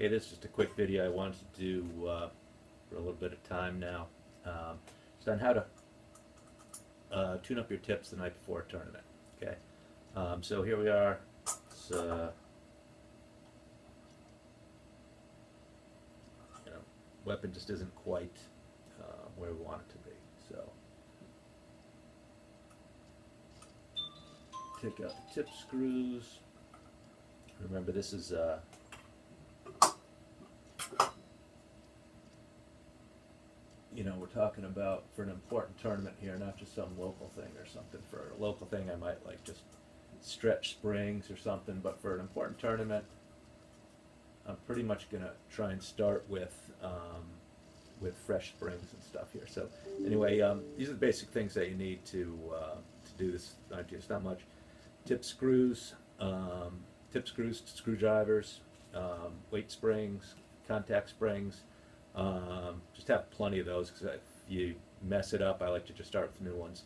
Okay, this is just a quick video I wanted to do for a little bit of time now. Just on how to tune up your tips the night before a tournament. Okay, so here we are. It's, weapon just isn't quite where we want it to be. So take out the tip screws. Remember, this is we're talking about for an important tournament here, not just some local thing or something. For a local thing, I might like just stretch springs or something, but for an important tournament, I'm pretty much going to try and start with fresh springs and stuff here. So anyway, these are the basic things that you need to do this. It's not much. Tip screws, screwdrivers, weight springs, contact springs. Just have plenty of those, because if you mess it up, I like to just start with new ones.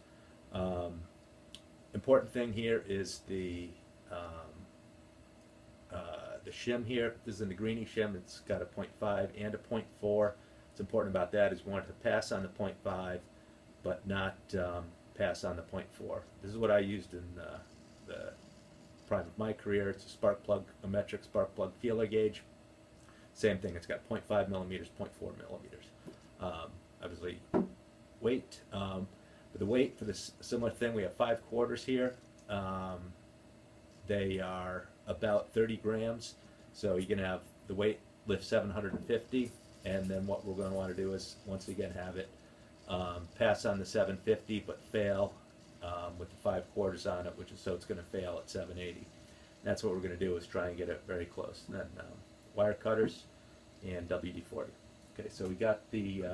Important thing here is the shim here. This is a Negrini shim. It's got a 0.5 and a 0.4. What's important about that is we want it to pass on the 0.5, but not pass on the 0.4. This is what I used in the prime of my career. It's a spark plug, a metric spark plug feeler gauge. Same thing. It's got 0.5 millimeters, 0.4 millimeters. Obviously, weight. For the weight for this similar thing, we have 5 quarters here. They are about 30 grams. So you can have the weight lift 750, and then what we're going to want to do is once again have it pass on the 750, but fail with the 5 quarters on it, so it's going to fail at 780. And that's what we're going to do, is try and get it very close. And then wire cutters and WD-40. Okay, so we got the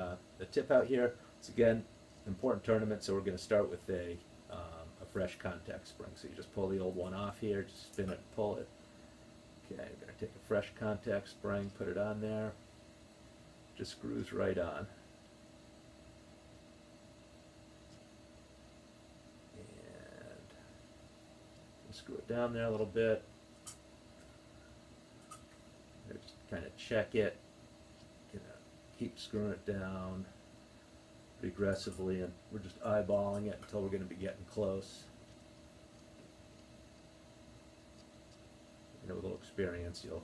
tip out here. It's again important tournament, so we're going to start with a fresh contact spring. So you just pull the old one off here, just spin it, pull it. Okay, I'm going to take a fresh contact spring, put it on there. Just screws right on. And screw it down there a little bit. Just kind of check it. Keep screwing it down pretty aggressively, and we're just eyeballing it until we're going to be getting close. With a little experience, you'll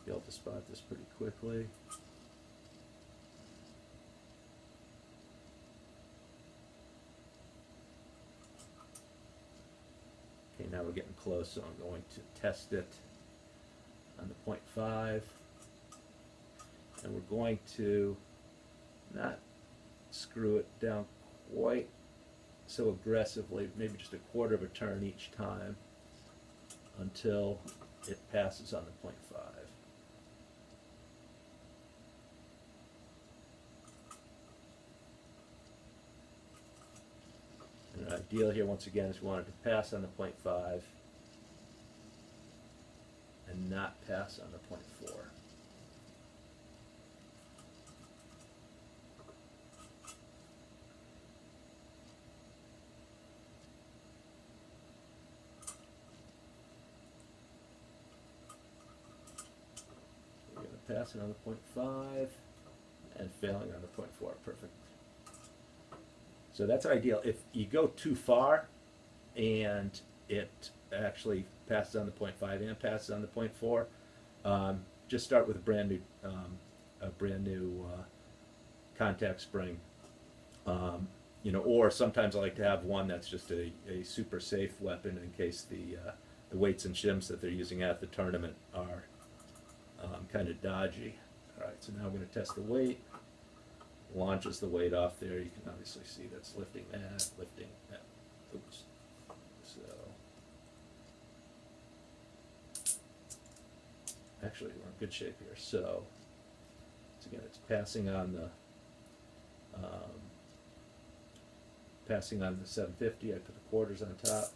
be able to spot this pretty quickly. Okay, now we're getting close, so I'm going to test it on the 0.5. And we're going to not screw it down quite so aggressively, maybe just a quarter of a turn each time until it passes on the 0.5. And the ideal here, once again, is we want it to pass on the 0.5 and not pass on the 0.4. Passing on the 0.5 and failing on the 0.4. Perfect. So that's ideal. If you go too far and it actually passes on the 0.5 and passes on the 0.4, just start with a brand new contact spring. Or sometimes I like to have one that's just a super safe weapon in case the weights and shims that they're using at the tournament are kind of dodgy. Alright, so now I'm going to test the weight. Launches the weight off there. You can obviously see that's lifting that, lifting that. Oops. So, actually, we're in good shape here. So, again, it's passing on the 750. I put the quarters on top.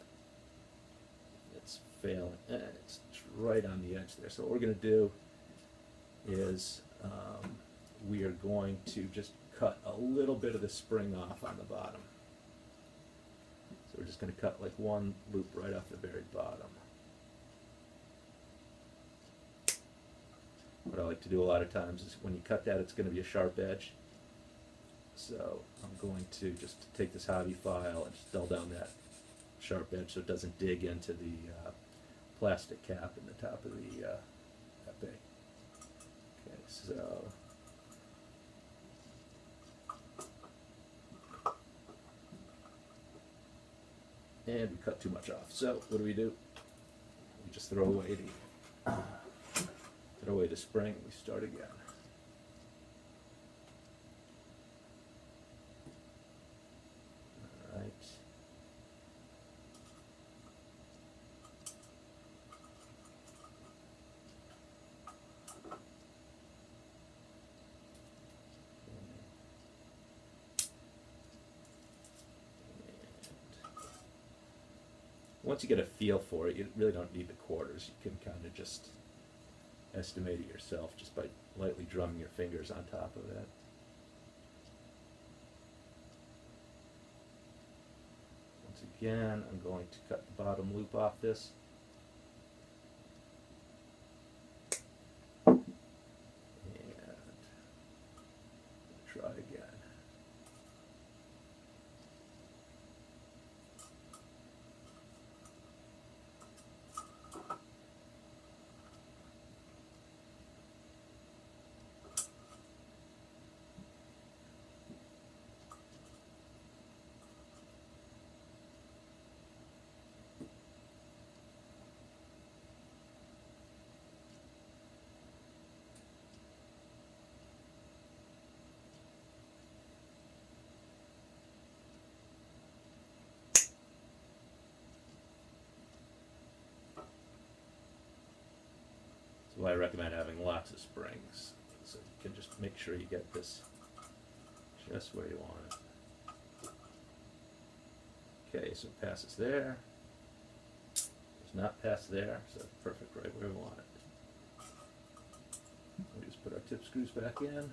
It's failing. It's right on the edge there. So what we're going to do is we are going to just cut a little bit of the spring off on the bottom. So we're just going to cut like one loop right off the very bottom. like to do a lot of times is when you cut that, it's going to be a sharp edge. So I'm going to just take this hobby file and just dull down that sharp edge so it doesn't dig into the plastic cap in the top of the Epee. Okay, so and we cut too much off. So what do? We just throw away the spring. We start again. All right. Once you get a feel for it, you really don't need the quarters. You can kind of just estimate it yourself just by lightly drumming your fingers on top of that. Once again, I'm going to cut the bottom loop off this. And try again. That's why I recommend having lots of springs, so you can just make sure you get this just where you want it. Okay, so it passes there. It's not past there, so it's perfect right where we want it. We just put our tip screws back in.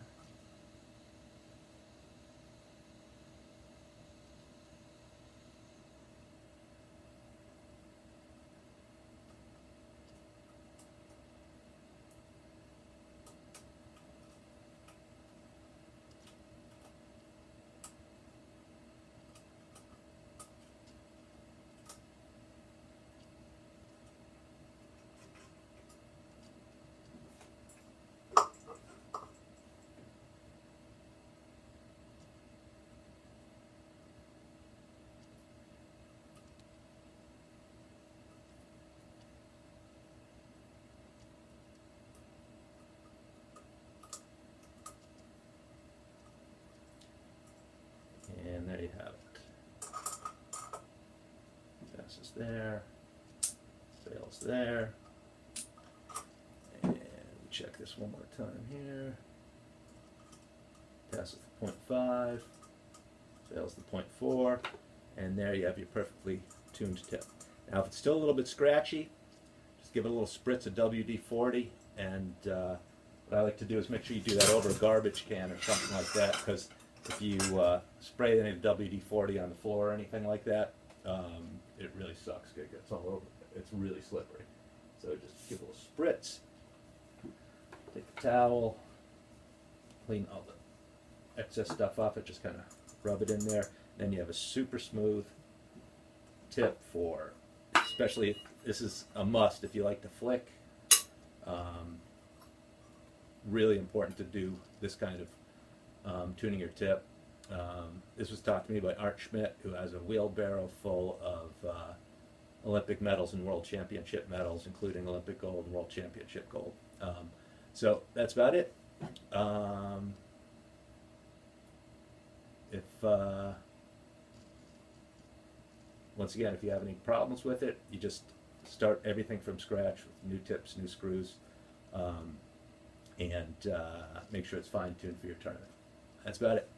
And there you have it. Passes there, fails there, and we check this one more time here. Passes the 0.5, fails the 0.4, and there you have your perfectly tuned tip. Now if it's still a little bit scratchy, just give it a little spritz of WD-40, and what I like to do is make sure you do that over a garbage can or something like that, because if you spray any WD-40 on the floor or anything like that, it really sucks. It gets all over. It's really slippery. So just give a little spritz. Take the towel, clean all the excess stuff off it, just kind of rub it in there. Then you have a super smooth tip for, especially if this is a must if you like to flick. Really important to do this kind of tuning your tip. This was taught to me by Art Schmidt, who has a wheelbarrow full of Olympic medals and World Championship medals, including Olympic gold and World Championship gold. So that's about it. Once again, if you have any problems with it, you just start everything from scratch with new tips, new screws, and make sure it's fine-tuned for your tournament. That's about it.